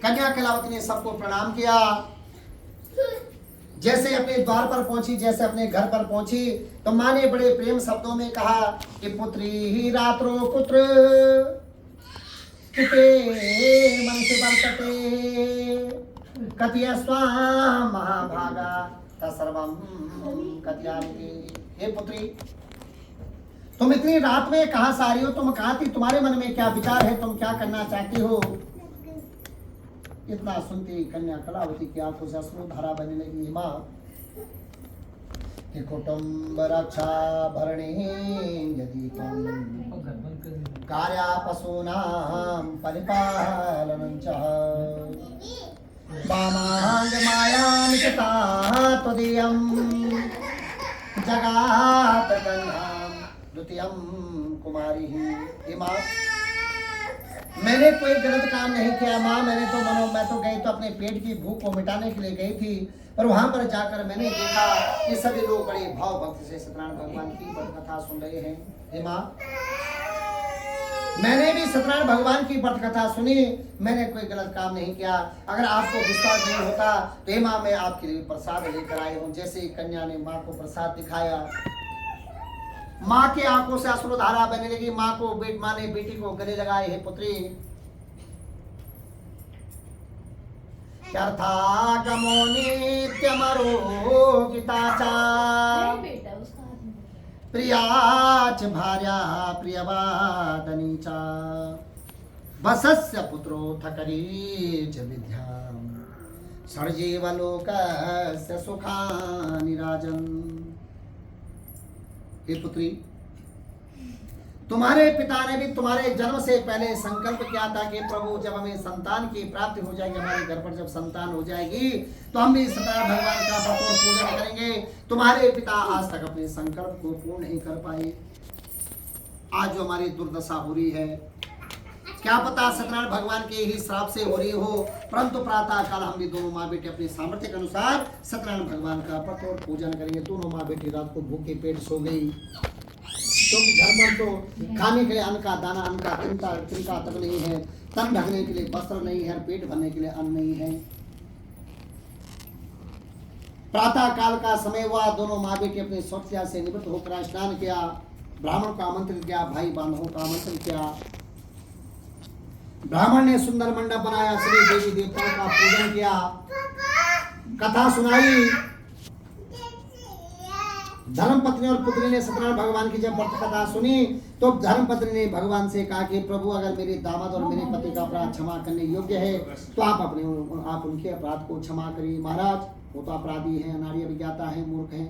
कन्या कलावती ने सबको प्रणाम किया। जैसे अपने द्वार पर पहुंची, जैसे अपने घर पर पहुंची, तो माँ ने बड़े प्रेम शब्दों में कहा कि पुत्री ही रात्रो पुत्र मन से वर्तते कथय स्वाम महाभागा तत्सर्वं कथयामि। हे पुत्री, तुम इतनी रात में कहां से आ रही हो? तुम कहां थी? तुम्हारे मन में क्या विचार है? तुम क्या करना चाहती हो? इतना सुनती कन्या कलावती की आंखों से अश्रु धारा बहने लगी। माँ कि कुटुंब रक्षा भरणे यदि कार्या पशूनां परिपालनं च वामांग मायां चिता त्वदीयं जगात गंधां द्वितीयं कुमारी। हे माँ, मैंने कोई गलत काम नहीं किया माँ। मैं तो गई तो अपने पेट की भूख को मिटाने के लिए गई थी, पर वहां पर जाकर मैंने देखा कि सभी लोग बड़े भाव भक्ति से सत्यनारायण भगवान की व्रत कथा सुन रहे हैं। हे माँ, मैंने भी सत्यनारायण भगवान की व्रत कथा सुनी, मैंने कोई गलत काम नहीं किया। अगर आपको विश्वास नहीं होता तो हे माँ, मैं आपके लिए प्रसाद लेकर आई हूँ। जैसे ही कन्या ने माँ को प्रसाद दिखाया, माँ की आंखों से अश्रुधारा बहने लगी। माँ ने बेटी को गले लगाए। हे पुत्री, यथागमो नित्यमरो गीताचा प्रियाच भार्या प्रियवादनी च वसस्य पुत्रो थकरीच विद्यां सर्जीवलोकस्य सुखानि राजन्। हे पुत्री, तुम्हारे पिता ने भी तुम्हारे जन्म से पहले संकल्प किया था कि प्रभु, जब हमें संतान की प्राप्ति हो जाएगी, हमारे घर पर जब संतान हो जाएगी, तो हम भी सत्यनारायण भगवान का व्रत और पूजन करेंगे। तुम्हारे पिता आज तक अपने संकल्प को पूर्ण नहीं कर पाए। आज जो हमारी दुर्दशा हो रही है, क्या पता सत्यनारायण भगवान के ही श्राप से हो रही हो, परंतु प्रातः काल हम भी दोनों माँ बेटे अपने सामर्थ्य के अनुसार सत्यनारायण भगवान का व्रत और पूजन करेंगे। दोनों माँ बेटी रात को भूखे पेट सो गई, क्योंकि घर पर तो खाने के लिए अन्न का दाना, अन्न का चिंता तक नहीं है, तन ढकने के लिए वस्त्र नहीं है, पेट भरने के लिए अन्न नहीं है। प्रातः काल का समय हुआ, दोनों माँ बेटी अपने शौचालय से निवृत्त होकर स्नान किया, ब्राह्मण को आमंत्रित किया, भाई बांधवों का आमंत्रित किया। ब्राह्मण ने सुंदर मंडप बनाया, सभी देवी देवताओं का पूजन किया, कथा सुनाई। धर्मपत्नी और पुत्री ने सत्यनारायण भगवान की जब व्रत कथा सुनी, तो धर्मपत्नी ने भगवान से कहा कि प्रभु, अगर मेरे दामाद और मेरे पति का अपराध क्षमा करने योग्य है तो आप उनके अपराध को क्षमा करिए। महाराज, वो तो अपराधी हैं, अनार्य विज्ञाता हैं, मूर्ख हैं,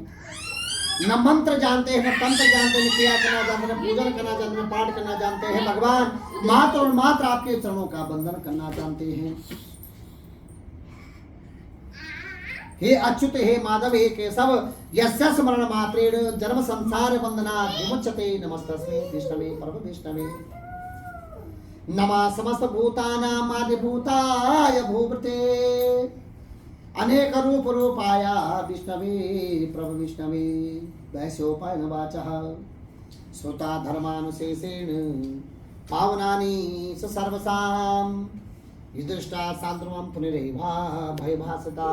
न मंत्र जानते हैं, न तंत्र जानते हैं, न क्रिया करना जानते हैं, न पूजन करना जानते हैं, न पाठ करना जानते हैं। भगवान, मात्र और मात्र आपके चरणों का बंधन करना जानते हैं। हे अच्युत, हे माधव, हे केशव, यस्य स्मरण मात्रेण जन्म संसार बंधनात् विमुच्यते। नमस्तस्मै विष्णवे परम विष्णवे। नमः समस्त भूतानां आदिभूताय भूभृते अनेक रूप रूपाय विष्णवे प्रभ विष्णवे। वैश्योपाय वाचः श्रुता धर्मानुशेषेण पावनानि सर्वसाम् युधिष्ठा सांद्रमं पुनरेवा भयभासता।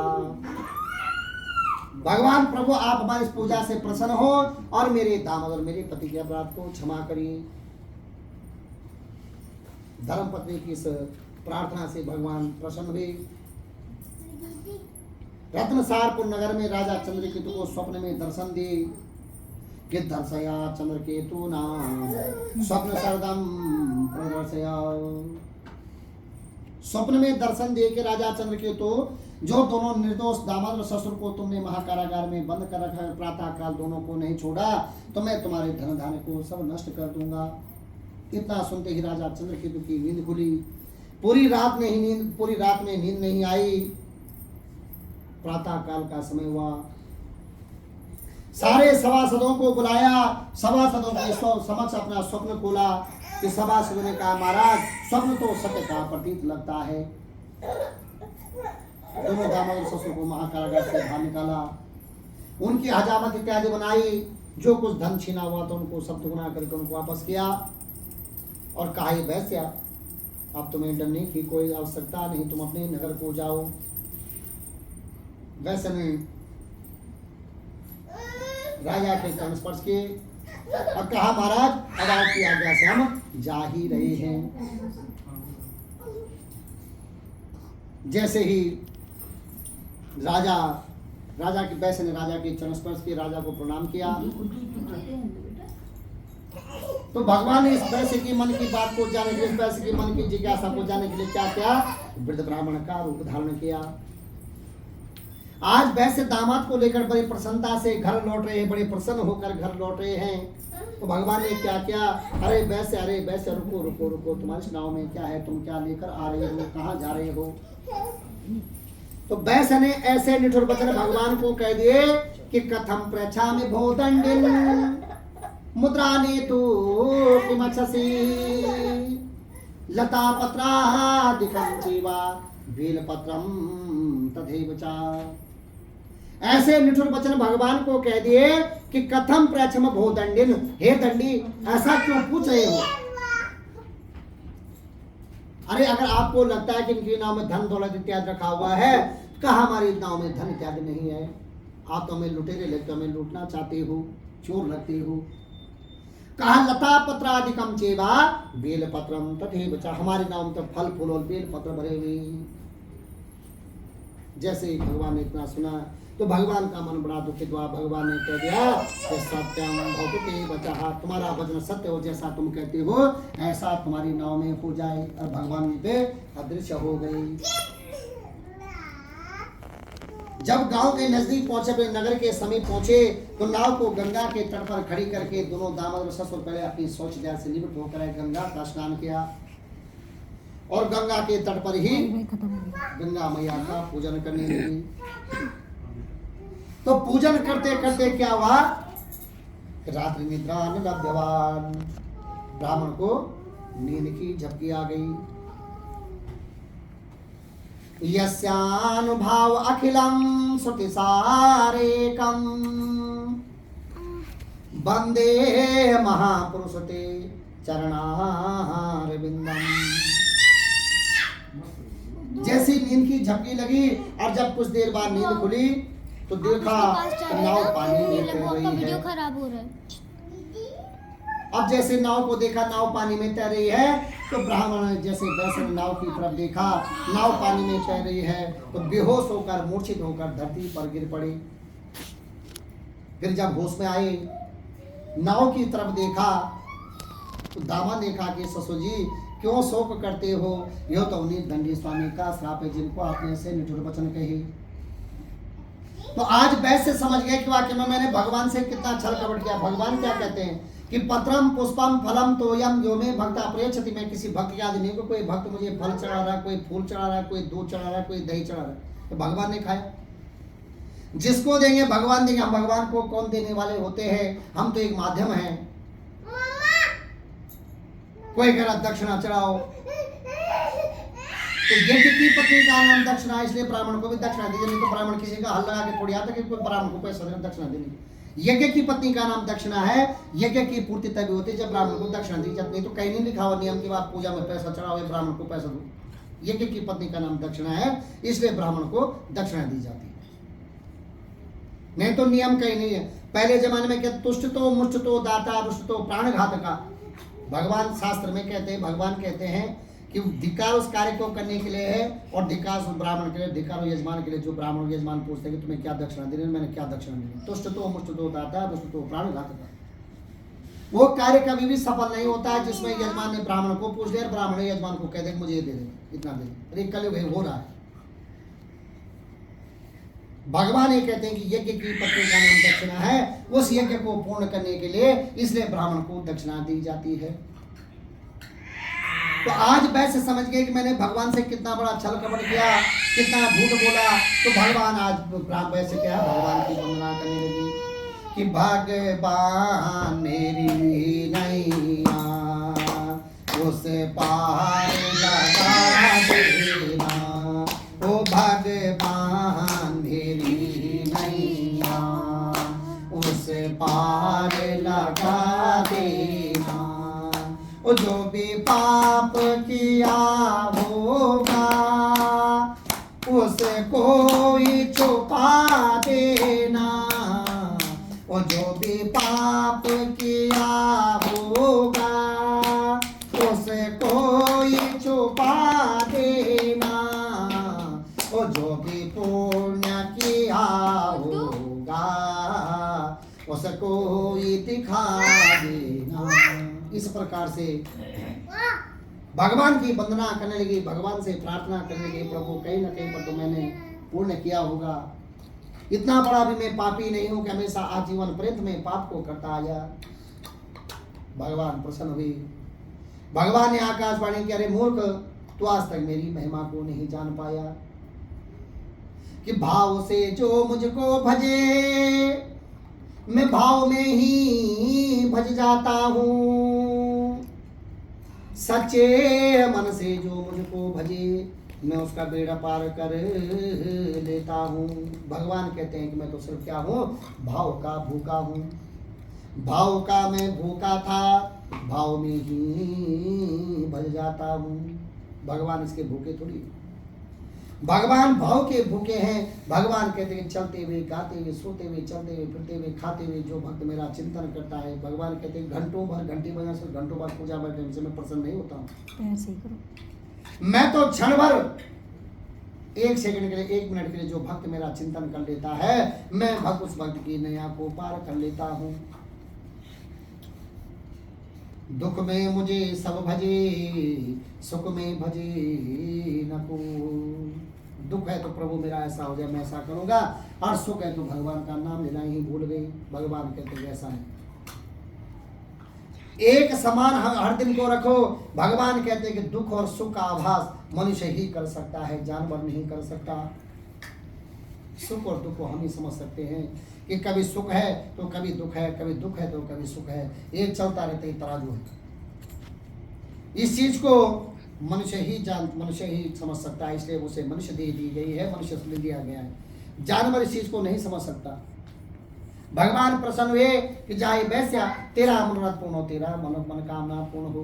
भगवान प्रभु, आप हमारी इस पूजा से प्रसन्न हो और मेरे दामाद और मेरे पति के अपराध को क्षमा करिए। धर्मपत्नी की इस प्रार्थना से भगवान प्रसन्न हुए। रत्नसारपुर नगर में राजा चंद्रकेतु को स्वप्न में दर्शन दिए कि दर्शया चंद्रकेतु नाम स्वप्न सर्दम प्रदर्शया। स्वप्न में दर्शन दे के राजा चंद्रकेतु, जो दोनों निर्दोष दामाद और ससुर को तुमने महाकारागार में बंद कर रखा है, प्रातः काल दोनों को नहीं छोड़ा, तो मैं तुम्हारे धन धान्य को सब नष्ट कर दूंगा। इतना सुनते ही राजा चंद्रकेतु की नींद खुली। पूरी रात में नींद नहीं आई। प्रातः काल का समय हुआ, सारे सभासदों को बुलाया, सभासदों के समक्ष अपना स्वप्न खोला कि सभासदों ने कहा, महाराज, स्वप्न तो सत्य का प्रतीत लगता है। दोनों दामाद और ससुर को महाकारागार से बाहर निकाला, उनकी हजामत इत्यादि बनाई, जो कुछ धन छीना हुआ था उनको सब दुगना करके उनको वापस किया और कहा, वैश्या, अब तुम्हें डरने की कोई आवश्यकता नहीं, तुम अपने नगर को जाओ। वैसे ने राजा के चरण स्पर्श किए और कहा महाराज अब आपकी आज्ञा से हम जा ही रहे हैं। जैसे ही राजा के वैसे ने राजा के चरण स्पर्श किए, राजा को प्रणाम किया। तो भगवान ने इस वैसे की मन की बात को जानने के लिए, वैसे की मन की जिज्ञासा को जानने के लिए क्या किया, वृद्ध ब्राह्मण का रूप धारण किया। आज वैसे दामाद को लेकर बड़ी प्रसन्नता से घर लौट रहे हैं, बड़े प्रसन्न होकर घर लौट रहे हैं। तो भगवान ने क्या किया, अरे वैसे रुको रुको रुको, तुम्हारे नाव में क्या है, तुम क्या लेकर आ रहे हो, कहाँ जा रहे हो। तो वैसे ने ऐसे निठुर वचन भगवान को कह दिए कि कथम प्रच्छामि भोदंडिन मुद्राने तु किमच्छसि लता पत्रादिकं चैवा बेलपत्रं तथैव च। ऐसे निठुर वचन भगवान को कह दिए कि कथम प्रच्छम भोदंडिन, हे दंडी ऐसा क्यों पूछ रहे हो। अरे अगर आपको लगता है कि इनके नाम में धन दौलत इत्यादि रखा हुआ है, कहा हमारे नाम में धन इत्यादि नहीं है। आप तो हमें लुटेरे लगते, हमें लूटना चाहते हो, चोर लगते हो। कहा लता पत्रादिकम चेवा बेल पत्रम तथैव च, हमारे नाम तो फल फूल और बेल पत्र भरे हुए। जैसे ही भगवान ने इतना सुना तो भगवान का मन बड़ा दुखित हुआ। भगवान ने कह दिया कि सत्यम भवति वचः, तुम्हारा वचन सत्य हो, जैसा तुम कहते हो ऐसा तुम्हारी नाव में हो जाए। और भगवान पे अदृश्य हो गई। जब गांव के नजदीक पहुंचे, नगर के समीप पहुंचे, तो नाव को गंगा के तट पर खड़ी करके दोनों दामाद और ससुर पहले अपनी शौचर्य से निवृत्त होकर गंगा का स्नान किया और गंगा के तट पर ही गंगा मैया का पूजन करने लगी। तो पूजन करते करते क्या हुआ, रात्रि निद्रा न लभ्यवान, ब्राह्मण को नींद की झपकी आ गई। यस्यानुभाव अखिलम श्रुतिसारेकम वंदे महापुरुषते चरणारविंदम। जैसी नींद की झपकी लगी और जब कुछ देर बाद नींद खुली तो देखा नाव पानी में तैर रही है। खराब हो रहा है। अब जैसे नाव को देखा नाव पानी में तैर रही है, तो ब्राह्मण जैसे वैसे नाव की तरफ देखा, नाव पानी में तैर रही है, तो बेहोश होकर मूर्छित होकर धरती पर गिर पड़े। फिर जब होश में आए, नाव की तरफ देखा तो दामाद ने कहा कि ससुर जी क्यों शोक करते हो, यह तो उन्हीं दंडी स्वामी का श्राप है जिनको आपने ऐसे निठुर वचन कहे। तो आज वैसे समझ गए कि वाकई में मैंने भगवान से कितना छल कपट किया। भगवान क्या कहते हैं कि पत्रम पुष्पम फलम तोयम यो में भक्त अप्रेक्षति, मैं किसी भक्त याद नहीं को, कोई भक्त मुझे फल चढ़ा रहा है, कोई फूल चढ़ा रहा है, कोई दूध चढ़ा रहा है, कोई दही चढ़ा रहा है, तो भगवान ने खाया। जिसको देंगे भगवान देंगे, हम भगवान को कौन देने वाले होते हैं, हम तो एक माध्यम हैं। कोई कह रहा दक्षिणा चढ़ाओ, तो यज्ञ की पत्नी का नाम दक्षिणा, इसलिए ब्राह्मण को भी दक्षिणा दीजिए, नहीं तो ब्राह्मण किसी का हल लगा के थोड़ी आता कि कोई ब्राह्मण को पैसा देना दक्षिणा देनी। यज्ञ की पत्नी का नाम दक्षिणा है। यज्ञ की पूर्ति तभी होती है जब ब्राह्मण को दक्षिणा दी जाती, नहीं तो कहीं नहीं लिखा हुआ नियम की बात पूजा में पैसा चढ़ाओ ब्राह्मण को पैसा दो। यज्ञ की पत्नी का नाम दक्षिणा है, इसलिए ब्राह्मण को दक्षिणा दी जाती है, नहीं तो नियम कहीं नहीं है। पहले जमाने में क्या तुष्ट तो मुष्ट तो दाता रुष्ट तो प्राणघातका, भगवान शास्त्र में कहते हैं, भगवान कहते हैं कि धिक्कार उस कार्य को करने के लिए है और धिक्कार उस ब्राह्मण के लिए, धिक्कार यजमान के लिए जो ब्राह्मण यजमान पूछते हैं कि तुम्हें क्या दक्षिणा देनी है, मैंने क्या दक्षिणा देनी। तुष्ट तो मुष्ट तो दाता रुष्ट तो प्राणघातका, वो कार्य कभी भी सफल नहीं होता है जिसमें यजमान ने ब्राह्मण को पूछ लिया, ब्राह्मण ने यजमान को कह दे मुझे ये दे दे, इतना दे दे। अरे कलयुग हो रहा है। भगवान ये कहते हैं कि यज्ञ की पत्नी का नाम दक्षिणा है, उस यज्ञ को पूर्ण करने के लिए इसलिए ब्राह्मण को दक्षिणा दी जाती है। तो आज वैसे समझ गए कि मैंने भगवान से कितना बड़ा छल कपट किया, कितना झूठ बोला। तो भगवान आज वैसे क्या भगवान की वंदना करने लगी कि भगवान मेरी नैया उस पार लगा देना, ओ भगवान मेरी नैया उस पार लगा देना। जो भी पाप किया होगा उसे कोई छुपा देना, और जो भी पाप किया होगा उसे कोई छुपा देना, और जो भी पुण्य किया होगा उसे कोई दिखा देना। इस प्रकार से भगवान की वंदना करने लगी, भगवान से प्रार्थना करने लगी, प्रभु कहीं ना कहीं पर तो मैंने पूर्ण किया होगा, इतना बड़ा भी मैं पापी नहीं हूं कि हमेशा आजीवन पर्यंत में पाप को करता आया। भगवान प्रसन्न हुए। भगवान ने आकाशवाणी की, अरे मूर्ख, तू आज तक मेरी महिमा को नहीं जान पाया कि भाव से जो मुझको भजे मैं भाव में ही भज जाता हूँ, सच्चे मन से जो मुझको भजे मैं उसका बेड़ा पार कर लेता हूँ। भगवान कहते हैं कि मैं तो सिर्फ क्या हूँ, भाव का भूखा हूँ, भाव का मैं भूखा था, भाव में ही भज जाता हूँ। भगवान इसके भूखे थोड़ी, भगवान भाव के भूखे हैं। भगवान कहते हैं चलते हुए, गाते हुए, सोते हुए, चलते हुए, फिरते हुए, खाते हुए जो भक्त मेरा चिंतन करता है, भगवान कहते हैं घंटों भर, घंटी बजा से घंटों भर पूजा बैठने से मैं प्रसन्न नहीं होता हूँ। मैं तो क्षण भर, एक सेकंड के लिए, एक मिनट के लिए जो भक्त मेरा चिंतन कर लेता है, मैं भक्त उस भक्त की नैया को पार कर लेता हूँ। दुख में मुझे सब भजे, सुख में भजे न को। दुख है तो प्रभु मेरा ऐसा हो जाए, मैं ऐसा करूंगा, और सुख है तो भगवान का नाम लेना ही भूल गई। भगवान कहते हैं ऐसा है, एक समान हर दिन को रखो। भगवान कहते हैं कि दुख और सुख का आभास मनुष्य ही कर सकता है, जानवर नहीं कर सकता। सुख और दुख को हम ही समझ सकते हैं कि कभी सुख है तो कभी दुख है, कभी दुख है तो कभी सुख है, एक चलता रहता ही तराजू है। इस चीज को मनुष्य ही समझ सकता है, इसलिए उसे मनुष्य दे दी गई है, मनुष्य से दिया गया है। जानवर इस चीज को नहीं समझ सकता। भगवान प्रसन्न हुए कि जाए वैश्या, तेरा मनोरथ पूर्ण हो, तेरा मनोकामना पूर्ण हो।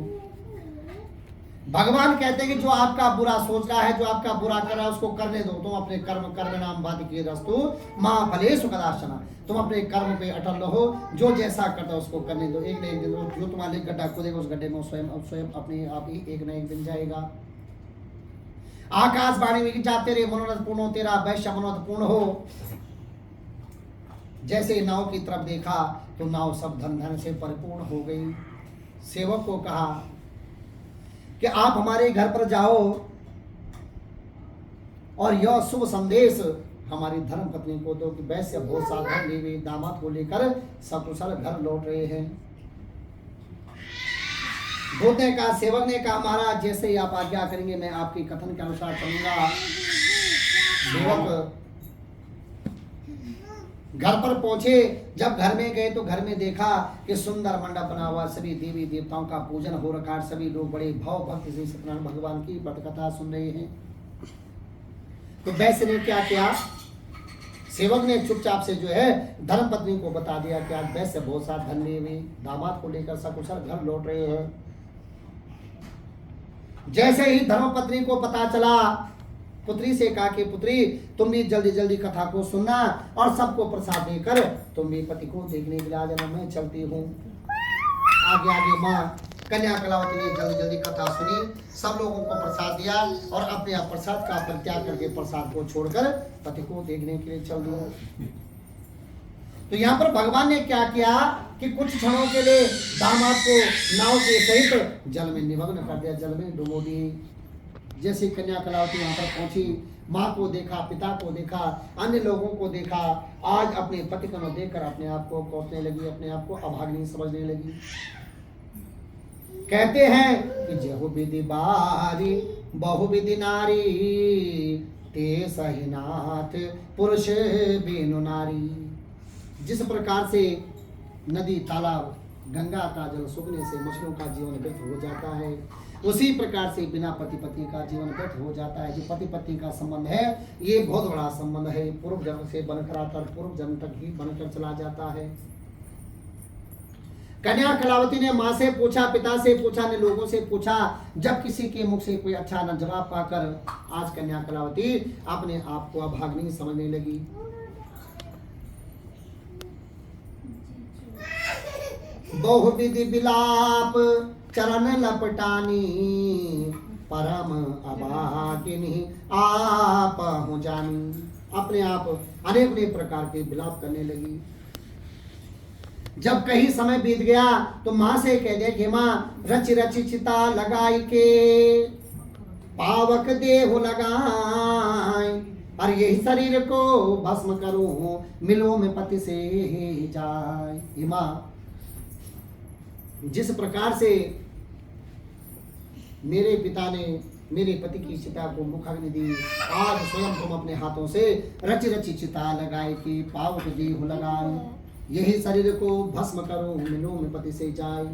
भगवान कहते हैं कि जो आपका बुरा सोच रहा है, जो आपका बुरा कर रहा है, उसको करने दो। तुम अपने कर्म नाम बाधिके रस्तु मां फलेषु कदाचन, तुम अपने कर्म पे अटल रहो, जो जैसा करता है उसको करने दो। एक न एक दिन जो तुम्हारे गड्ढा खोदेगा उस गड्ढे में स्वयं अपने आप ही एक न एक दिन जाएगा। आकाशवाणी में जा तेरे मनोरथ पूर्ण हो, तेरा वैश्य मनोरथ पूर्ण हो। जैसे नाव की तरफ देखा तो नाव सब धन से परिपूर्ण हो गई। सेवक को कहा कि आप हमारे घर पर जाओ और यह शुभ संदेश हमारी धर्म पत्नी को दो कि वैश्य बहुत सावधान लिए हुए दामाद को लेकर सकुशल घर लौट रहे हैं। दूत ने कहा, सेवक ने कहा, महाराज जैसे ही आप आज्ञा करेंगे मैं आपके कथन के अनुसार चलूंगा। सेवक घर पर पहुंचे। जब घर में गए तो घर में देखा कि सुंदर मंडप बना हुआ, सभी देवी देवताओं का पूजन हो रखा है, सभी लोग बड़े भाव भक्ति से सत्यनारायण भगवान की व्रत कथा सुन रहे हैं। तो वैश्य ने क्या किया, सेवक ने चुपचाप से जो है धर्मपत्नी को बता दिया कि आज वैश्य बहुत सा धन लिए हुए दामाद को लेकर सकुशल घर लौट रहे हैं। जैसे ही धर्मपत्नी को पता चला, पुत्री से कहा कि पुत्री तुम भी जल्दी जल्दी कथा को सुनना और सबको प्रसाद देकर तुम भी पति को देखने के लिए आ जाना, मैं चलती हूँ। आगे आगे माँ कन्या कलावती ने जल्दी जल्दी कथा सुनी, सब लोगों को प्रसाद दिया और अपने आप प्रसाद का परित्याग करके प्रसाद को छोड़कर पति को देखने के लिए चल दिया। तो यहाँ पर भगवान ने क्या किया कि कुछ क्षणों के लिए दामाद को नाव के सहित जल में निमग्न कर दिया, जल में डुबो दिए। जैसे कन्या कलावती वहां पर पहुंची, माँ को देखा, पिता को देखा, अन्य लोगों को देखा, आज अपने पति को देखकर अपने आप को कोसने लगी, अपने आप को अभागिनी समझने लगी। कहते हैं कि जहु विधि बारी बहुविधि नारी, ते सहीनाथ पुरुष बिनु नारी। जिस प्रकार से नदी तालाब गंगा का जल सूखने से मछलियों का जीवन व्यर्थ हो जाता है, उसी प्रकार से बिना पति पत्नी का जीवन व्यर्थ हो जाता है। जो पति पत्नी का संबंध है ये बहुत बड़ा संबंध है, पूर्व जन्म से बनकर आता है, पूर्व जन्म तक ही बनकर चला जाता है। कन्या कलावती ने माँ से पूछा, पिता से पूछा, ने लोगों से पूछा। जब किसी के मुख से कोई अच्छा न जवाब पाकर आज कन्या कलावती अपने आप को अभाग्नि समझने लगी। बहुविधि विलाप चरण लपटानी, परम अभागिनी आप हो जानी। अपने आप अनेक अनेक प्रकार के विलाप करने लगी। जब कहीं समय बीत गया तो माँ से कह दे कि माँ रचि रचि चिता लगाई के पावक देह लगाए, और यही शरीर को भस्म करूं मिलो में पति से जाए। माँ जिस प्रकार से मेरे पिता ने मेरे पति की चिता को मुखाग्नि दी, आज स्वयं तुम अपने हाथों से रचि रचि चिता लगाए कि पावक देह लगाए, यही शरीर को भस्म करो मिलो में पति से जाए।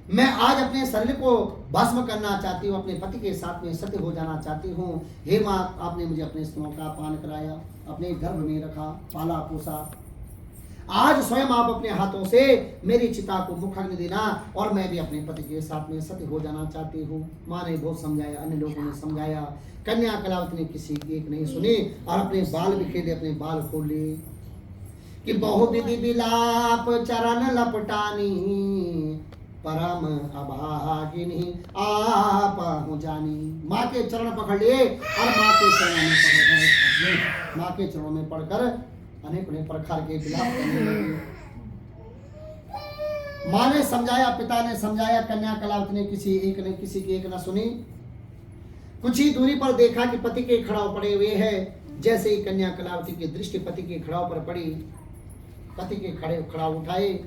मैं आज अपने शरीर को भस्म करना चाहती हूँ, अपने पति के साथ में सत्य हो जाना चाहती हूँ। हे माँ, आपने मुझे अपने स्तनों का पान कराया, अपने गर्भ में रखा, पाला पोसा, आज स्वयं आप अपने हाथों से मेरी चिता को मुखाग्नि देना और मैं भी अपने पति के साथ में सत्य हो जाना चाहती हूँ। माँ ने बहुत समझाया, अन्य लोगों ने समझाया, कन्या कलावती ने किसी की एक नहीं सुनी और अपने बाल बिखेरे, अपने बाल खोल लिए कि बहुविधि विलाप चरण लपटानी, परम अभागिनी आप हो जानी। माँ के चरण पकड़ लिए और माँ के चरणों में पकड़, माँ के चरणों में पढ़कर अनेक अनेक प्रकार के विलाप करने लगे। माँ ने समझाया, पिता ने समझाया, कन्या कलावती ने किसी की एक न सुनी। कुछ ही दूरी पर देखा कि पति के खड़ाव पड़े हुए हैं। जैसे ही कन्या कलावती की दृष्टि पति के खड़ाव पर पड़ी, पति के खड़ाव उठाए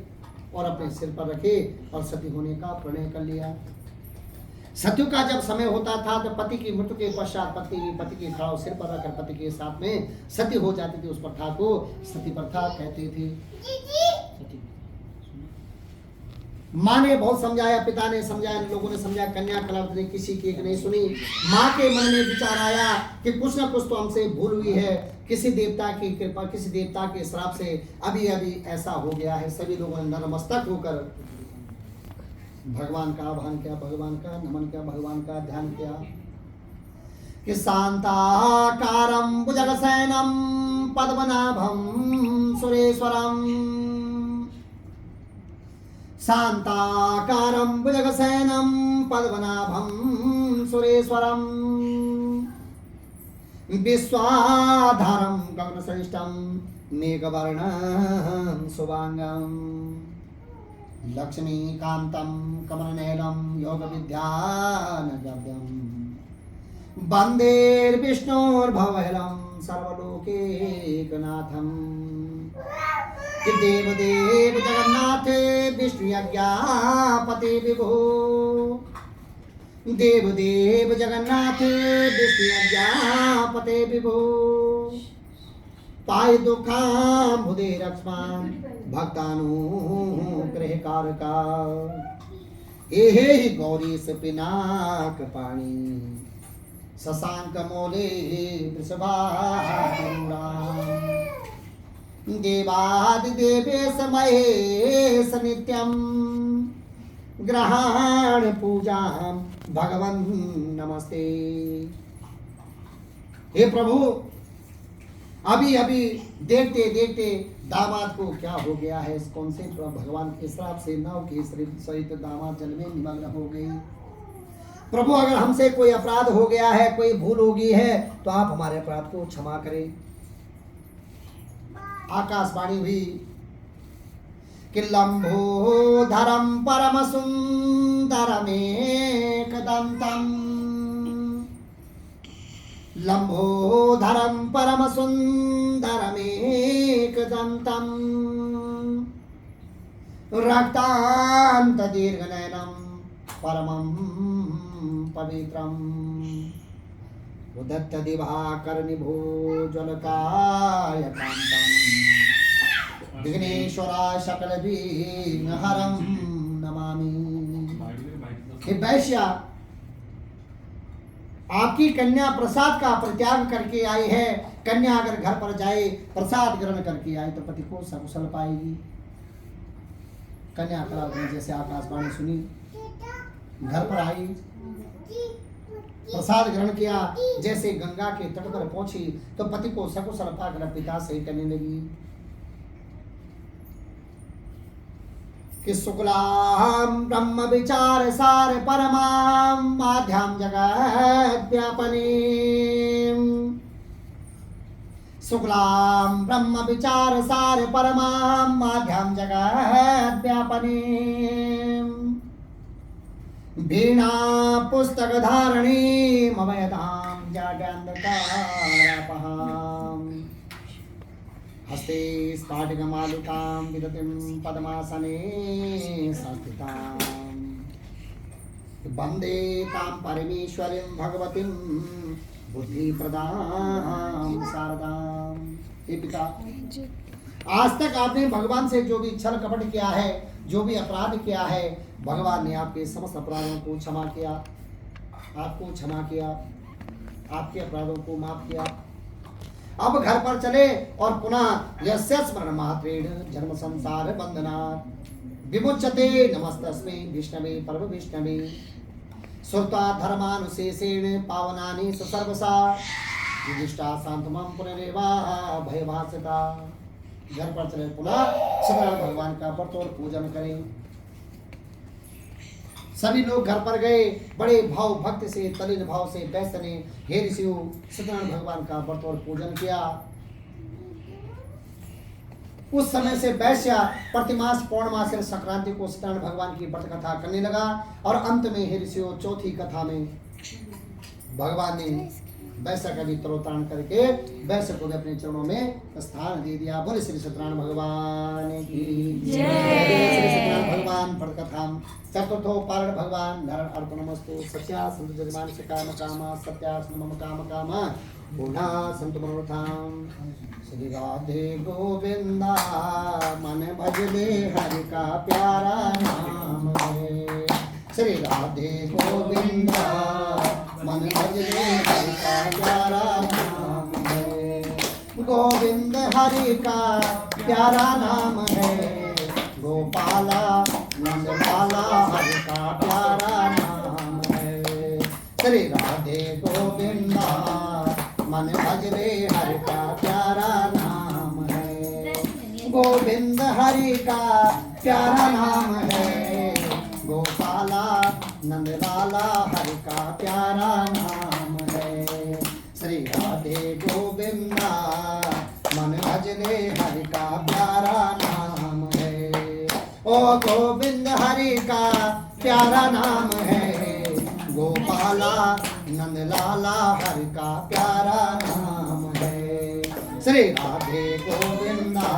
और अपने सिर पर रखे और सती होने का प्रणय कर लिया। सत्यु का जब समय होता था तो पति की मृत्यु के पश्चात पति के खड़ाव सिर पर रखकर पति के साथ में सती हो जाती थी। उस प्रथा को सती प्रथा कहते थे। माँ ने बहुत समझाया, पिता ने समझाया, लोगों ने समझाया, कन्या कलावती ने किसी की एक नहीं सुनी। माँ के मन में विचार आया कि कुछ न कुछ तो हमसे भूल हुई है, किसी देवता की कृपा, किसी देवता के श्राप से अभी अभी ऐसा हो गया है। सभी लोगों ने नतमस्तक होकर भगवान का आह्वान किया, भगवान का नमन किया, भगवान का ध्यान किया कि शांताकारं भुजगशयनं पद्मनाभं सुरेश्वरं, शांताकारं भुजगशयनं पद्मनाभं सुरेश्वरं, विश्वाधारं गगनसृष्टं मेघवर्णं शुभांगं, लक्ष्मीकान्तं कमलनयनं योगविद्यानगम्यं, वन्देर्विष्णोर्भवहरं सर्वलोकैकनाथं, कि देवदेव जगन्नाथ विष्णुयज्ञापते विभो, देवदेव जगन्नाथ विष्णुयज्ञापते विभो, पाय दुःखाम्बुदे रक्ष्मान् भक्तानुग्रहकारका, हे गौरीश पिनाकपाणि शशाङ्कमौले वृषभारूढा, देवादिदेवेश महेश नित्यं ग्रहाण पूजां भगवन् नमस्ते। हे प्रभु, अभी अभी देखते देखते दामाद को क्या हो गया है। कौन से भगवान के श्राप से नाव के सहित दामाद जल में निमग्न हो गई। प्रभु, अगर हमसे कोई अपराध हो गया है, कोई भूल हो गई है, तो आप हमारे अपराध को क्षमा करें। आकाशवाणी हुई कि लंबोधरम परम सुंदरमेकदंतम, लंबोधरम परम सुंदरमेकदंतम, रक्तांत दीर्घनयनम परमं पवित्रम, उदत्त दिवाकरनिभोज्वलकायकांतम, विघ्नेश्वराय सकलविघ्नहरं नमामि। हे वैश्या, आपकी कन्या प्रसाद का परित्याग करके आई है। कन्या अगर घर पर जाए, प्रसाद ग्रहण करके आए तो पति को सकुशल पाएगी। कन्या कला ने जैसे आकाशवाणी सुनी, घर पर आई, प्रसाद ग्रहण किया, जैसे गंगा के तट पर पहुंची तो पति को सकुशल पाकर पिता से कहने लगी कि शुक्लाम ब्रह्म विचार सार परमाम माध्याम जगत व्यापनी, शुक्लाम ब्रह्म विचार सार परमाम माध्याम जगत व्यापनी, वीणा पुस्तक धारणी ममयताम जाड्यांधकारापहाम, हस्ते स्फाटिकमालिकां विदतिं पद्मासने संस्थितां, वन्दे तां परमेश्वरीं भगवतीं बुद्धिप्रदां शारदां। हे पिता, आज तक आपने भगवान से जो भी छल कपट किया है, जो भी अपराध किया है, भगवान ने आपके समस्त अपराधों को क्षमा किया, आपको क्षमा किया, आपके अपराधों को माफ किया। अब घर पर चले और पुनः यस्य स्मरण मात्रेण जन्म संसार बंधनात् विमुच्यते नमस्तस्मै विष्णवे परम विष्णवे, श्रुत्वा धर्मानुशेषेण पावनानि सर्वसा, युधिष्ठा शांतमं पुनरेवा भयभासिता। घर पर चले पुनः सत्यनारायण भगवान का व्रत और पूजन करें। सभी लोग घर पर गए, बड़े भाव भक्ति से तल्लीन भाव से वैश्य ने हे ऋषियों सत्यनारायण भगवान का व्रत और पूजन किया। उस समय से वैश्य प्रतिमास पौर्णमास संक्रांति को सत्यनारायण भगवान की व्रत कथा करने लगा और अंत में हे ऋषियों चौथी कथा में भगवान ने वैश्य का भी तरोतारण करके वैश्य को भी अपने चरणों में स्थान दे दिया। बोले श्री सत्यनारायण भगवान की जय। श्री सत्यनारायण भगवान व्रत कथा चतुर्थो पारण भगवान नारायण अर्पणमस्तु। सत्या संत जजमान से काम कामा सत्या मम काम कामा पूर्णा संत मनोरथाम। श्री राधे गोविंदा मन भजले हरि का प्यारा नाम है। श्री राधे गोविंदा मन भजले हरि का प्यारा नाम है। गोविंद हरि का प्यारा नाम है। गोपाला नंदलाला हरि का प्यारा नाम है। श्री राधे गोविंदा मन भजले हरि का प्यारा नाम है। गोविंद हरि का प्यारा नाम है। गोपाला नंदलाला हरि का प्यारा नाम है। श्री राधे गोविंदा मन भजले हरि का प्यारा नाम है। ओ गोविंद हरि का प्यारा नाम है। गोपाला नंदलाला हरि का प्यारा नाम है। श्री राधे गोविंदा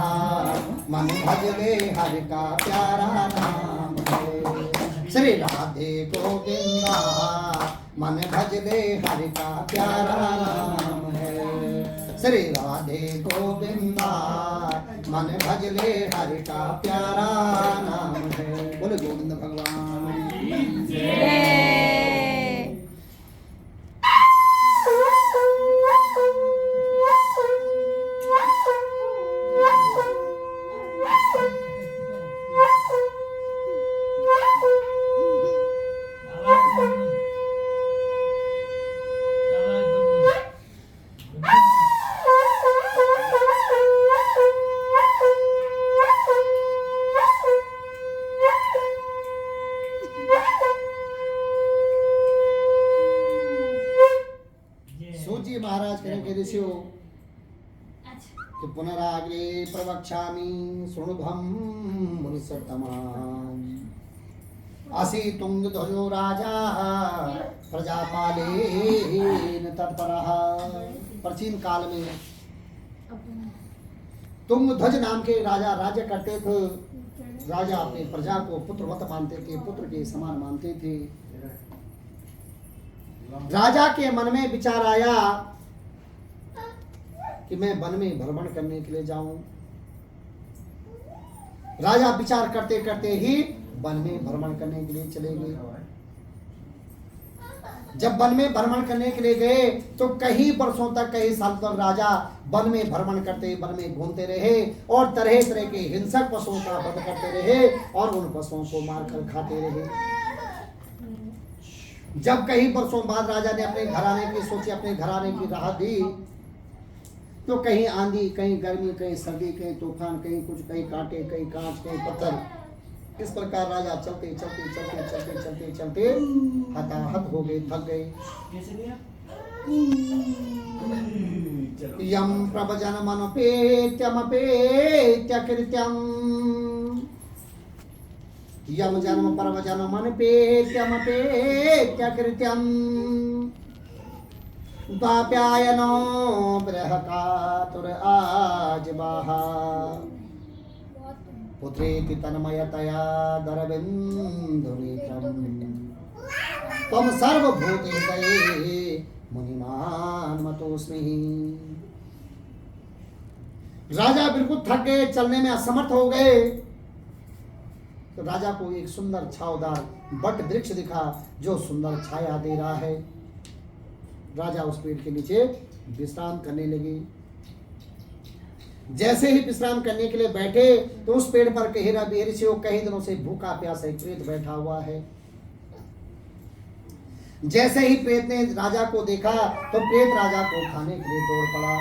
मन भजले हरि का प्यारा नाम है। श्री राधे गोविंदा मन भजले हरि का प्यारा नाम है। श्री राधे गोविंदा मन भजले हरि का प्यारा नाम है। बोले गोविंद भगवान जय। कि पुनराग्रे प्रवक्ष्यामि शृणुध्वं मुनिसत्तमाम्। असि तुंगध्वजो राजा प्रजापालेन तत्परः। प्राचीन काल में तुंगध्वज नाम के राजा राज्य करते थे। राजा अपनी प्रजा को पुत्रवत मानते थे, पुत्र के समान मानते थे। राजा के मन में विचार आया कि मैं वन में भ्रमण करने के लिए जाऊं। राजा विचार करते करते ही वन में भ्रमण करने के लिए चले गए। जब वन में भ्रमण करने के लिए गए तो कई वर्षों तक, कई साल तक राजा वन में भ्रमण करते, वन में घूमते रहे और तरह तरह के हिंसक पशुओं का वध करते रहे और उन पशुओं को मारकर खाते रहे। जब कई वर्षों बाद राजा ने अपने घर आने की सोची, अपने घर आने की राह दी, तो कहीं आंधी, कहीं गर्मी, कहीं सर्दी, कहीं तूफान, कहीं कुछ, कहीं कांटे, कहीं कांच, कहीं पत्थर, इस प्रकार राजा चलते चलते चलते चलते चलते चलते हताहत हो गए, थक गए। यम प्रवचनमनुपेत्यमपेत्य कृत्यम, यम जन्म प्रवचनमनुपेत्यमपेत्य कृत्यम, द्वाप्यायनो बृहकातुर आजबाहा, पुत्रेति तन्मयतया दरबिन्दुनेत्रम्, त्वं सर्वभूतहृदये मुनिमान् मतोऽस्मि। राजा बिल्कुल थक गए, चलने में असमर्थ हो गए। तो राजा को एक सुंदर छावदार बट वृक्ष दिखा जो सुंदर छाया दे रहा है। राजा उस पेड़ के नीचे विश्राम करने लगे। जैसे ही विश्राम करने के लिए बैठे तो उस पेड़ पर कहेरा बेर से वो कई दिनों से भूखा प्यासा एक प्रेत बैठा हुआ है। जैसे ही प्रेत ने राजा को देखा तो प्रेत राजा को खाने के लिए दौड़ पड़ा।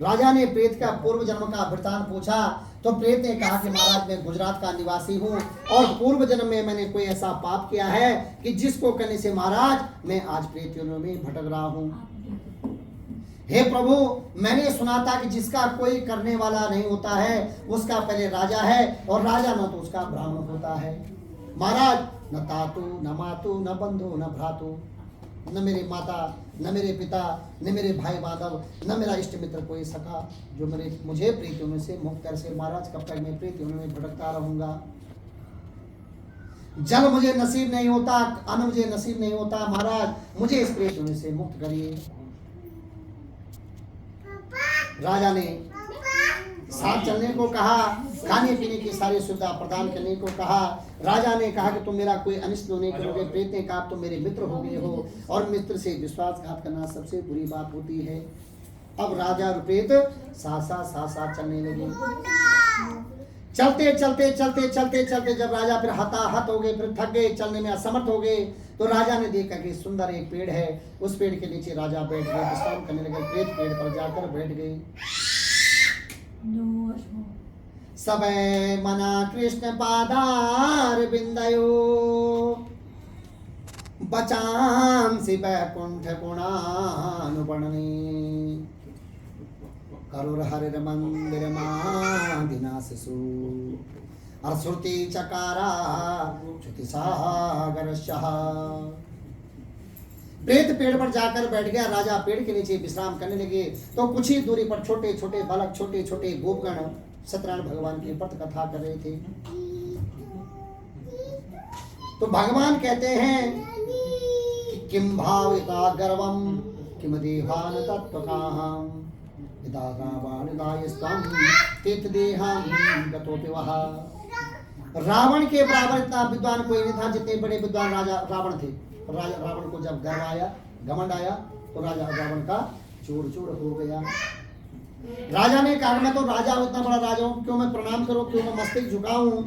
राजा ने प्रेत का पूर्व जन्म का वृतांत पूछा तो प्रेत ने कहा कि महाराज, मैं गुजरात का निवासी हूँ और पूर्व जन्म में मैंने कोई ऐसा पाप किया है कि जिसको करने से महाराज मैं आज प्रेत योनि में भटक रहा हूँ। हे प्रभु, मैंने सुना था कि जिसका कोई करने वाला नहीं होता है उसका पहले राजा है और राजा न तो उसका ब्राह्मण होता है। महाराज, न तातु न मातु न बंधु न भ्रातु, न मेरे माता न मेरे पिता न मेरे भाई बांधव न मेरा इष्ट मित्र कोई सखा जो मुझे प्रेत योनि से मुक्त कर से। महाराज, कब तक मैं प्रेत योनि में भटकता रहूंगा? जल मुझे नसीब नहीं होता, अन्न मुझे नसीब नहीं होता। महाराज, मुझे इस प्रेत योनि से मुक्त करिए। राजा ने साथ चलने को कहा, खाने पीने की सारी सुविधा प्रदान करने को कहा। राजा ने कहा कि तुम मेरा कोई अनिष्ट नहीं करोगे। प्रेत ने कहा तुम मेरे मित्र हो गए हो और मित्र से विश्वासघात करना सबसे बुरी बात होती है। अब राजा और प्रेत साथ चलने लगे। चलते चलते चलते चलते चलते जब राजा फिर हताहत हो गए, फिर थक गए, चलने में असमर्थ हो गए, तो राजा ने देखा कि सुंदर एक पेड़ है। उस पेड़ के नीचे राजा बैठ गए, विश्राम करने लगे। प्रेत पेड़ पर जाकर बैठ गए। सबे मना कृष्ण पादार बिंदयो, बचांसि वैकुंठ गुणानुवर्णने, करुर हरिर मंदिर मादिनासु, अश्रुति चकारा च्युति सागरशः। प्रेत पेड़ पर जाकर बैठ गया। राजा पेड़ के नीचे विश्राम करने लगे तो कुछ ही दूरी पर छोटे छोटे बालक, छोटे छोटे गोपगण सत्यनारायण भगवान की व्रत कथा कर रहे थे। तो भगवान कहते हैं कि किम भाविता गर्वम किम देहान तत्वकाहम रावण के बराबर इतना विद्वान कोई नहीं था जितने बड़े विद्वान राजा रावण थे। रावण को जब गर्व आया, घमंड आया तो राजा रावण का चूर चूर हो गया। राजा ने कहा मैं तो राजा हूं, इतना बड़ा राजा हूं, क्यों मैं प्रणाम करूं, क्यों मैं मस्तक झुकाऊं।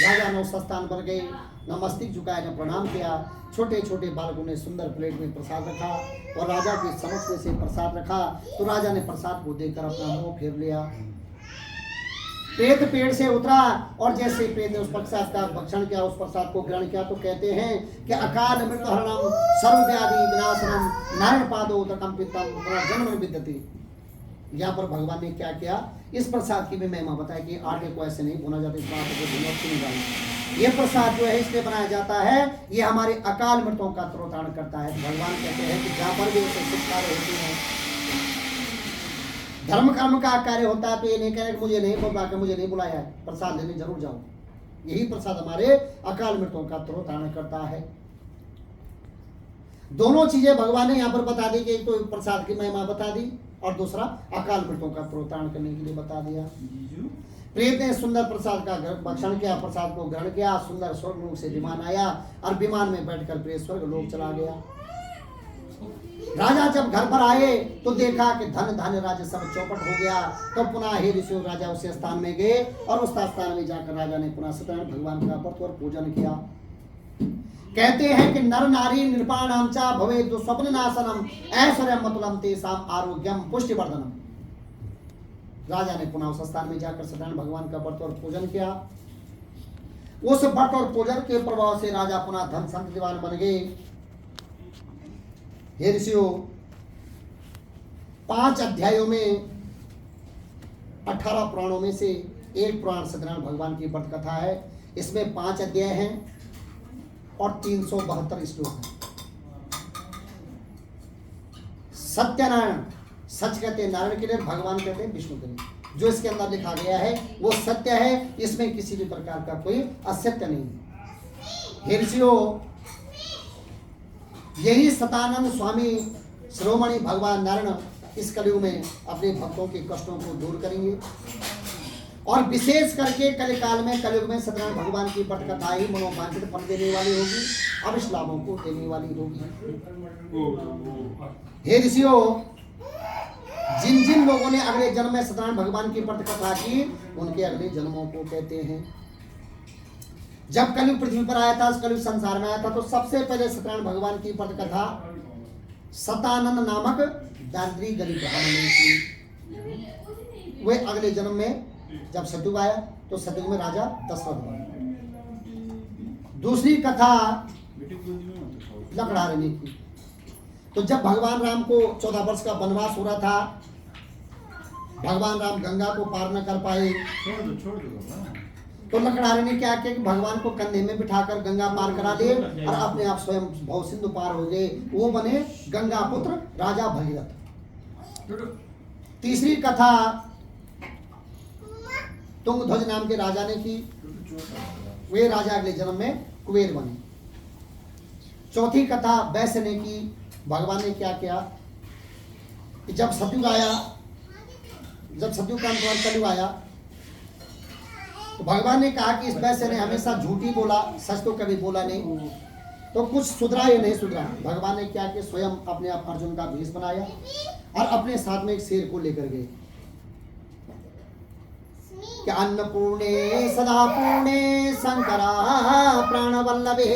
राजा ने उस स्थान पर गए, न मस्तक झुकाया न प्रणाम किया। छोटे छोटे बालकों ने सुंदर प्लेट में प्रसाद रखा और राजा के समक्ष में से प्रसाद रखा तो राजा ने प्रसाद को देखकर अपना मुंह फेर लिया। प्रेत पेड़ से उतरा और जैसे प्रेत ने उस प्रसाद का भक्षण किया, उस प्रसाद को ग्रहण किया तो कहते हैं कि अकाल मृत्यु हरणम सर्वव्याधि विनाशनम नारायण पादो तकंपितम पुनर्जन्म विद्यते। यहाँ पर भगवान ने क्या किया, इस प्रसाद की भी महिमा बताया कि आटे को ऐसे नहीं भुना जाता, इस बात को भुना नहीं। ये प्रसाद जो है इसलिए बनाया जाता है, ये हमारे अकाल मृत्युओं का त्रोतारण करता है। भगवान कहते हैं कि जहाँ पर भी ऐसे शुभ कार्य होते हैं, धर्म कर्म का कार्य होता है, तो ये नहीं कहना कि मुझे नहीं बोला कि मुझे नहीं बुलाया है, प्रसाद लेने जरूर जाओ। यही प्रसाद हमारे अकाल मृत्युओं का त्रोतारण करता है। दोनों चीजें भगवान ने यहाँ पर बता दी कि एक तो प्रसाद की महिमा बता दी और दूसरा अकाल मृत्युओं का त्रोतारण करने के लिए बता दिया। प्रेत ने सुंदर प्रसाद का भक्षण किया, प्रसाद को ग्रहण किया, सुंदर स्वर्ग लोक से विमान आया और विमान में बैठकर प्रेत स्वर्ग लोक चला गया। राजा जब घर पर आए तो देखा कि धन धन राज्य सब चौपट हो गया। तो पुनः हे ऋषियों, राजा उस स्थान में गए और उस स्थान में जाकर राजा ने पुनः सत्यनारायण भगवान का व्रत और पूजन किया। कहते हैं कि नर नारी निर्पाणाम च भवे दुस्वप्न नाशनम ऐश्वर्यम मतुलम तेषाम आरोग्यम पुष्टिवर्धनम। राजा ने पुनः उस स्थान में जाकर सत्यनारायण भगवान का व्रत और पूजन किया। उस व्रत और पूजन के प्रभाव से राजा पुनः धन संपत्तिवान बन गए। हे ऋषियों, 5 अध्यायों में 18 पुराणों में से एक पुराण सत्यनारायण भगवान की व्रत कथा है। इसमें 5 अध्याय हैं और 372 श्लोक हैं। सत्यनारायण, सच कहते हैं नारायण के लिए, भगवान कहते हैं विष्णु के लिए। जो इसके अंदर लिखा गया है वो सत्य है, इसमें किसी भी प्रकार का कोई असत्य नहीं है। हे ऋषियों, यही सतानंद स्वामी श्रोमणि भगवान नारायण इस कलयुग में अपने भक्तों के कष्टों को दूर करेंगे और विशेष करके कलिकाल में, कलयुग में सत्यनारायण भगवान की व्रत कथा ही मनोवांछित फल देने वाली होगी, अवश्य लाभों को देने वाली होगी। हे ऋषियों, जिन जिन लोगों ने अगले जन्म में सत्यनारायण भगवान की व्रत कथा की, उनके अगले जन्मों को कहते हैं। जब कलयुग पृथ्वी पर आया था, कलयुग संसार में आया था, तो सबसे पहले सत्यनारायण भगवान की व्रत कथा सतानंद नामक दारिद्री गरीब ब्राह्मण ने की। वे अगले जन्म में जब सतयुग आया तो सतयुग में राजा दशरथ बने। दूसरी कथा लकड़हारे की। तो जब भगवान राम को 14 वर्ष का वनवास हो रहा था, भगवान राम गंगा को पार न कर पाए, तो लकड़हारे ने क्या किया कि भगवान को कंधे में बिठाकर गंगा पार करा दिए और अपने आप स्वयं भव सिंधु पार हो गए। वो बने गंगा पुत्र राजा भगीरथ। तीसरी कथा तुंगध्वज नाम के राजा ने की। वे राजा अगले जन्म में कुबेर बने। चौथी कथा वैश्य ने की। भगवान ने क्या किया कि जब सतयुग आया, जब सतयुग का अंत कलयुग आया, तो भगवान ने कहा कि इस वैश्य ने हमेशा झूठी बोला, सच तो कभी बोला नहीं, तो कुछ सुधरा या नहीं सुधरा। भगवान ने क्या कि स्वयं अपने आप अर्जुन का भेष बनाया और अपने साथ में एक शेर को लेकर गए कि अन्नपूर्णे सदा पूर्णे शंकरा प्राणवल्लभे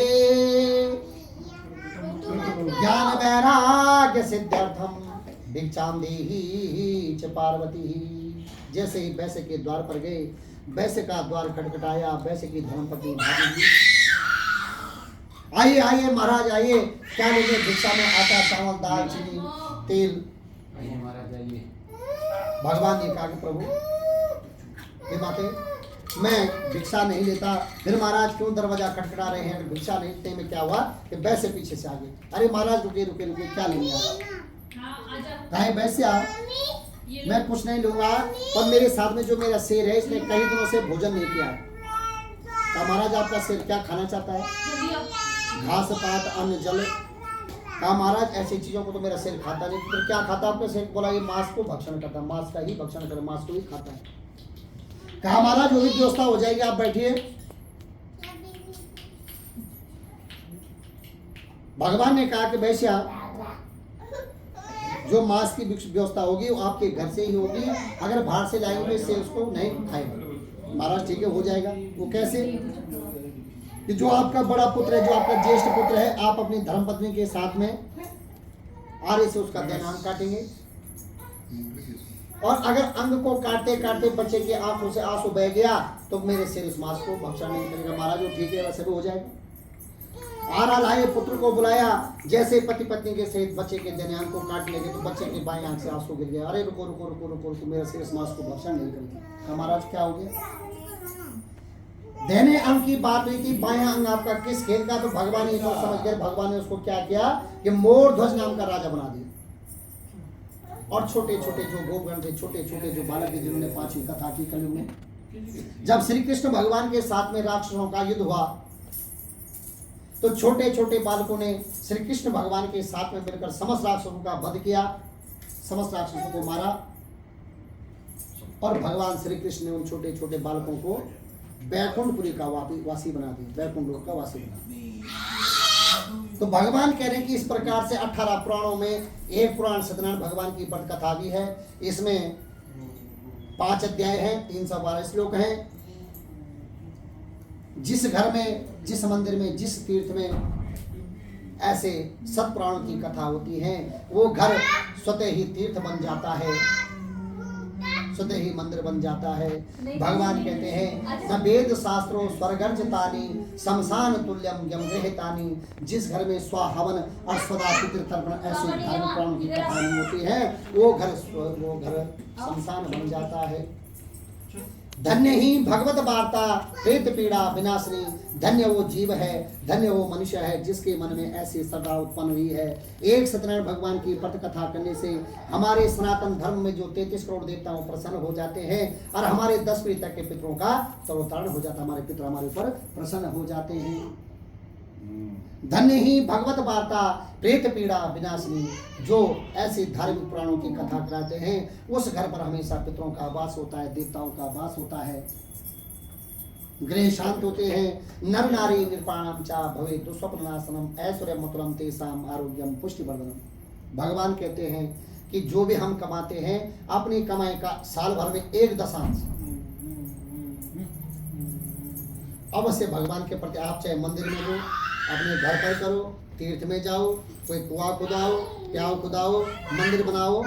ज्ञान वैराग्य सिद्ध्यर्थम भिक्षाम देहि च पार्वती। जैसे ही वैश्य के द्वार पर गए, वैश्य का द्वार खटखटाया, वैश्य की धर्मपत्नी भागी, आइए आइए महाराज आइए, क्या लेंगे? भिक्षा में आटा चावल दाल चीनी तेल। आइए महाराज आइए। भगवान ने कहा कि प्रभु हे माते, मैं भिक्षा नहीं लेता। फिर महाराज क्यों दरवाजा खटखटा रहे हैं? भिक्षा नहीं लेते में क्या हुआ कि वैश्य पीछे से आ गए। अरे महाराज रुके रुके रुके, क्या लेंगे आप? कहे वैश्य मैं कुछ नहीं लूंगा, पर मेरे साथ में जो मेरा शेर है इसने कई दिनों से भोजन नहीं किया है। कहा महाराज आपका शेर क्या खाना चाहता है? घास पात अन्न जल। कहा महाराज ऐसी चीजों को तो मेरा शेर खाता नहीं। फिर क्या खाता आपका शेर? बोला ये मांस को भक्षण करता है, मांस का ही भक्षण कर, मांस को ही खाता है। कहा महाराज वो भी व्यवस्था हो जाएगी, आप बैठिए। भगवान ने कहा कि वैश्या जो मांस की व्यवस्था होगी वो आपके घर से ही होगी, अगर बाहर से लाएंगे तो इससे उसको नहीं खाएगा। महाराज ठीक है, हो जाएगा। वो कैसे? कि जो आपका बड़ा पुत्र है, जो आपका ज्येष्ठ पुत्र है, आप अपनी धर्मपत्नी के साथ में आरे से उसका दैनांग काटेंगे और अगर अंग को काटते काटते बच्चे की आंखों से आंसू बह गया तो मेरे शेर उस मांस को भक्षण नहीं करेगा। महाराज वो ठीक है, वैसे भी हो जाएगा। आरा लाए, पुत्र को बुलाया, जैसे पति पत्नी के सहित बच्चे के दैनांग को काट लेंगे तो बच्चे की बाएं आंख से आंसू गिर गया। अरे रुको रुको रुको रुको रुको, मेरा शेर इस मांस को भक्षण नहीं करेगा। महाराज क्या हो गया? देने अंग की बात हुई थी, बायां अंग आपका किस खेल का? तो भगवान ये तो समझ गए। भगवान ने उसको क्या किया कि मोर ध्वज नाम का राजा बना दिया। और छोटे छोटे जो गोपगण थे, छोटे छोटे जो बालक थे, जिन्होंने 5वीं कथा की कलयुग में, जब श्री कृष्ण भगवान के साथ में राक्षसों का युद्ध हुआ तो छोटे छोटे बालकों ने श्री कृष्ण भगवान के साथ में मिलकर समस्त राक्षसों का वध किया, समस्त राक्षसों को मारा और भगवान श्री कृष्ण ने उन छोटे छोटे बालकों को वैकुंठपुरी का वासी बना दिया, वैकुंठ लोक का वासी बना दिया। तो भगवान कह रहे हैं कि इस प्रकार से 18 पुराणों में एक पुराण सत्यनारायण भगवान की पट कथा भी है। इसमें 5 अध्याय हैं, 312 श्लोक हैं। जिस घर में, जिस मंदिर में, जिस तीर्थ में ऐसे सतपुराणों की कथा होती है, वो घर स्वतः ही तीर्थ बन जाता है, स्वतः ही मंदिर बन जाता है। भगवान कहते हैं न वेद शास्त्रों स्वर्गर्जतानि शमशान तुल्यम यम गृहतानि। जिस घर में स्वाहवन और सदा पितृतर्पण ऐसी धर्म पुराण की कथा होती है, वो घर शमशान बन जाता है। धन्य ही भगवत वार्ता प्रेत पीड़ा विनाशनी। धन्य वो जीव है, धन्य वो मनुष्य है जिसके मन में ऐसी श्रद्धा उत्पन्न हुई है। एक सत्यनारायण भगवान की पट कथा करने से हमारे सनातन धर्म में जो 33 करोड़ देवता प्रसन्न हो जाते हैं और हमारे 10 पीढ़ी तक के पितरों का तरोतारण हो जाता है, हमारे पितर हमारे ऊपर प्रसन्न हो जाते हैं। धन्य ही भगवत वार्ता प्रेत पीड़ा विनाशनी। जो ऐसे धार्मिक पुराणों की कथा कराते हैं, उस घर पर हमेशा पितरों का वास होता है, देवताओं का वास होता है, गृह शांत होते हैं। नर नारी निर्पाणम चा भवे दुस्वप्नाशनम ऐश्वर्य मतुलम तेसाम आरोग्यम पुष्टिवर्धनम। भगवान कहते हैं कि जो भी हम कमाते हैं, अपनी कमाई का साल भर में 1/10 अवश्य भगवान के प्रति, आप चाहे मंदिर में हो, अपने घर पर करो, तीर्थ में जाओ, कोई कुआं खुदाओ, प्याव खुदाओ, मंदिर बनाओ,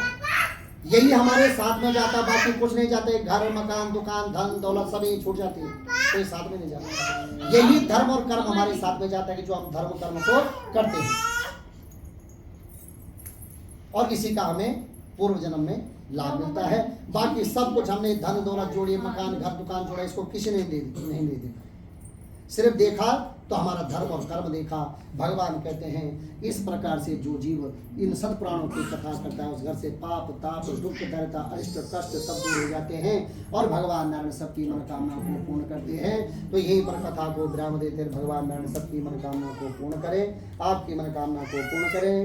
यही हमारे साथ में जाता, बाकी कुछ नहीं जाते। घर मकान दुकान धन दौलत सब यही छूट जाती है, कोई साथ में नहीं जाता। यही धर्म और कर्म हमारे साथ में जाता है कि जो हम धर्म कर्म को करते हैं और इसी का हमें पूर्व जन्म में लाभ मिलता है। बाकी सब कुछ हमने धन दौलत जोड़ी, मकान घर दुकान जोड़ा, इसको किसी ने नहीं देखा, सिर्फ देखा तो हमारा धर्म और कर्म देखा। भगवान कहते हैं इस प्रकार से जो जीव इन सतपुराणों की कथा करता है, उस घर से पाप ताप दुख दरिद्रता अरिष्ट कष्ट सब दूर हो जाते हैं और भगवान नारायण सबकी मनोकामनाओं को पूर्ण करते हैं। तो यही पर कथा को विराम देते हैं। भगवान नारायण सबकी मनोकामनाओं को पूर्ण करें, आपकी मनोकामना को पूर्ण करें।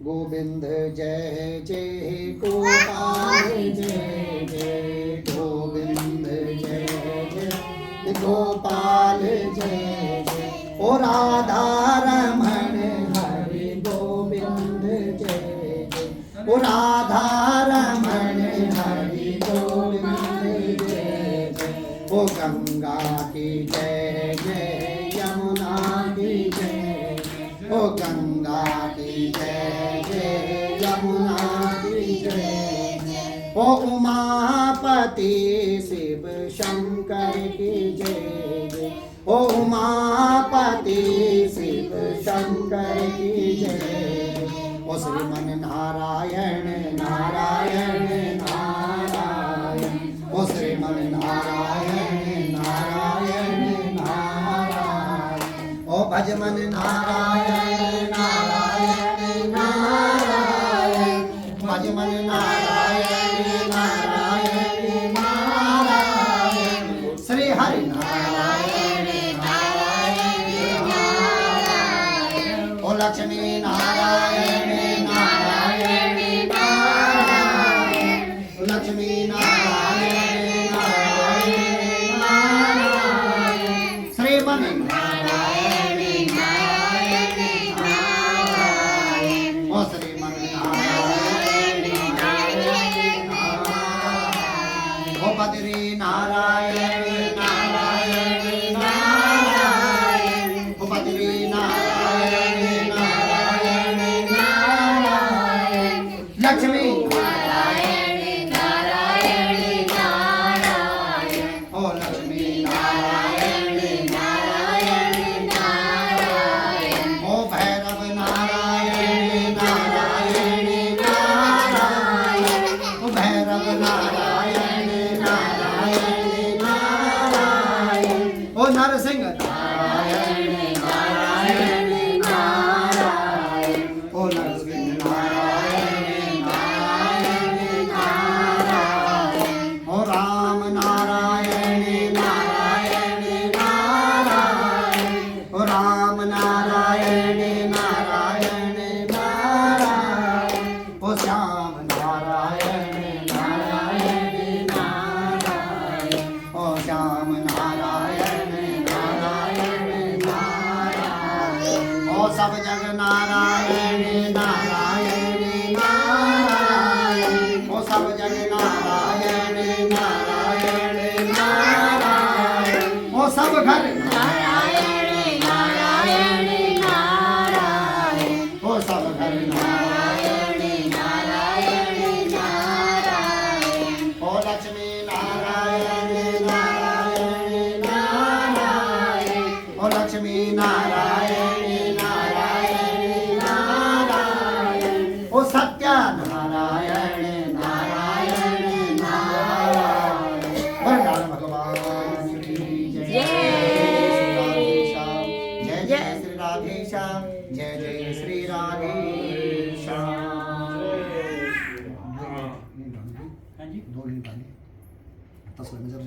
गोविंद जय जय गोपाल जय जय गोविंद जय जय गोपाल जय जय ओ राधा रमण हरि गोविंद जय जय ओ राधा रमण हरि गोविंद जय जय ओ गंगा की जय जय यमुना की जय ओ गंगा की जय जय यमुना की जय जय ओ उमापति शिव शंकर की जय जय ओ उमापति शिव शंकर की जय ओ श्रीमन नारायण नारायण नारायण ओ श्रीमन नारायण नारायण नारायण ओ भजमन नारायण नारायण नारायण भजमन नारायण नारायण नारायण श्री हरि लक्ष्मी नारायण नारायण नारायण लक्ष्मी नारायण नारायण नारायण श्रीमन नारायण नारायण नारायण ओ श्रीमन नारायण नारायण नारायण ओ बद्री नारायण नारायण नारायण ओ बद्री नारायण लक्ष्मी नारायण नारायण नारायण ओ लक्ष्मी नारायण नारायण नारायण ओ भैरव नारायण नारायण नारायण ओ भैरव नारायण नारायण नारायण ओ नरसिंह नारायण नारायण नारायण ओ नरसिंह ओ सब जग नारायण नारायण नारायण, ओ सब जग नारायण नारायण नारायण, ओ सब घर नारायण नारायण नारायण, ओ सब घर नारायण नारायण नारायण, ओ लक्ष्मी नारायण नारायण नारायण, ओ लक्ष्मी नारायण नारायण नारायण, ओ सत्य नारायण नारायण नारायण। वरदान भगवान की जय। जय। जय जय श्री राधेश्याम, जय जय श्री राधेश्याम। हाँ जी 2 लीड डाली तस्वीर में जब